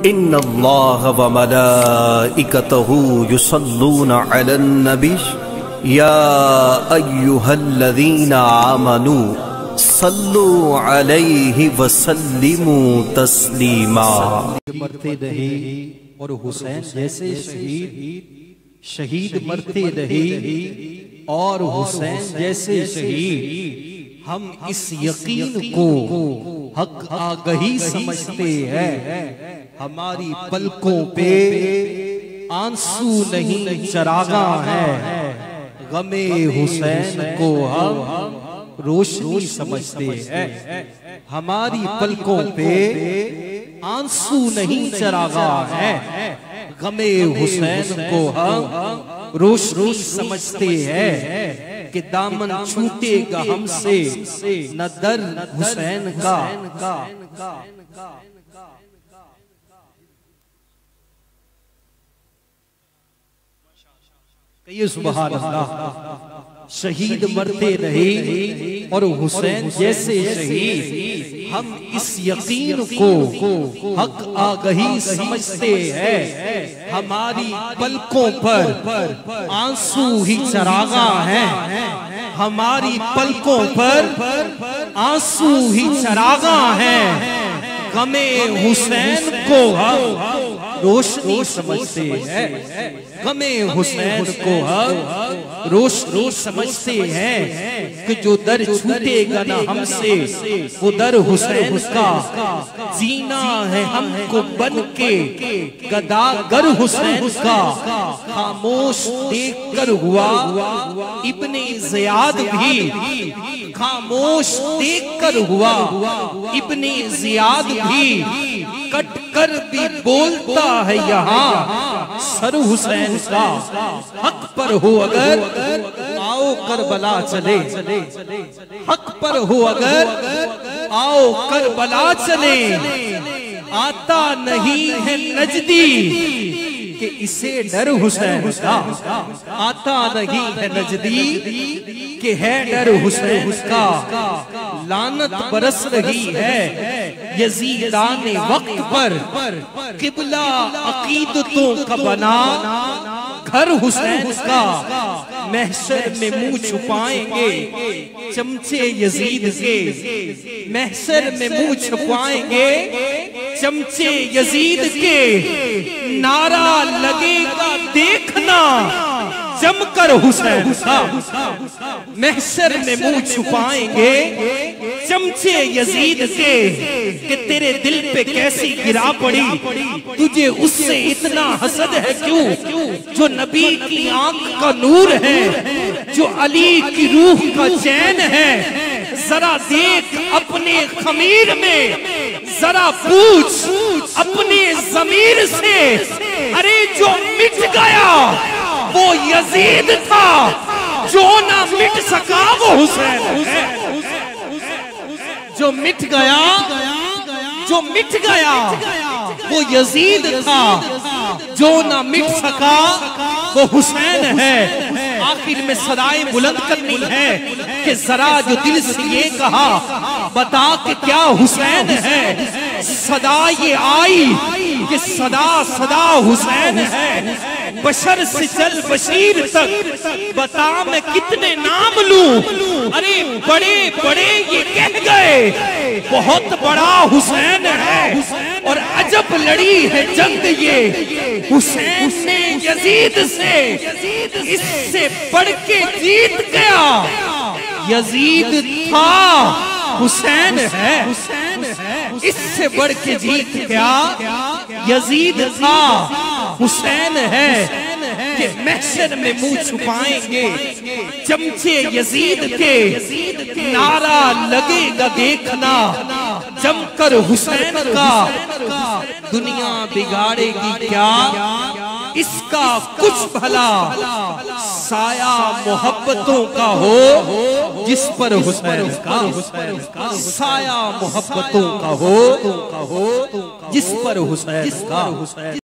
इन्नल्लाह व मलाइकतहु युसल्लूना अलन नबी या अय्युहल्लज़ीना आमनू सल्लू अलैहि व सल्लिमू तस्लीमा। मरते रहे और हुसैन जैसे शहीद मरते रहे और हुसैन जैसे शहीद। हम इस यकीन को हक आगही समझते हैं। हमारी पलकों पे आंसू नहीं चरागा है, गमे हुसैन को हम रोशनी समझते हैं। हमारी पलकों पे आंसू नहीं चरागा है, गमे हुसैन को हम रोशनी समझते हैं। कि दामन छूटेगा हमसे न दर हुसैन का। कहिए सुभान अल्लाह। शहीद मरते रहे और हुसैन जैसे शहीद। हम इस यकीन को हक आगही समझते हैं। हमारी पलकों पर आंसू ही चरागा है, हमारी पलकों पर आंसू ही चरागा है। गमे हुसैन को हम रोशनी समझते हैं। गमे हुसैन को हम रोशनी समझते हैं कि जो दर छूटेगा ना हमसे वो दर हुसैन का। जीना है हमको बन के गदागर हुसैन का। खामोश देखकर हुआ इब्ने ज़ियाद भी, खामोश देखकर हुआ इब्ने ज़ियाद भी। कट कर भी बोलता है यहाँ सर हुसैन का। हक पर हो अगर आओ करबला चले, हक पर हो अगर आओ करबला चले। आता नहीं है नजदी कि इसे डर हुसैन का। आता नहीं है नजदी कि है डर हुसैन का। लानत बरस रही है यजीदाने वक्त पर। किबला अकीदतों का बना घर हुसैन का। महशर में मुंह छुपाएंगे चमचे यजीद के। महशर में मुंह छुपाएंगे चमचे यजीद के। नारा लगेगा देखना जमकर हुसैन का। महशर में मुंह छुपाएंगे चमचे यजीद के। कि तेरे दिल पे कैसी गिरा पड़ी, तुझे उससे इतना हसद है क्यों। जो नबी की आंख का नूर है, जो अली की रूह का चैन है। जरा देख अपने खमीर में, जरा पूछ अपने ज़मीर से। अरे जो मिट गया वो यजीद था, जो ना मिट सका वो हुसैन है। जो मिट गया, जो मिट गया वो यजीद था, जो ना मिट सका वो हुसैन है। आखिर में सदाएं बुलंद करनी है कि जरा जो दिल से ये कहा बता कि क्या हुसैन है। सदा ये आई कि सदा सदा हुसैन है। बशर से चल बशीर तक बता मैं कितने नाम लूं। अरे बड़े बड़े ये कह गए बहुत बड़ा हुसैन है। और अजब लड़ी है जंग ये हुसैन ने यजीद से। इससे बढ़ के जीत गया यजीद था हुसैन है। इससे बढ़ के जीत गया यजीद था हुसैन है। कि महशर में मुंह छुपाएंगे चमचे यजीद के। नारा लगेगा देखना जमकर हुसैन का। दुनिया बिगाड़ेगी क्या इसका कुछ भला। साया मोहब्बतों का हो जिस पर हुसैन का। साया मोहब्बतों का हो जिस पर हुसैन का।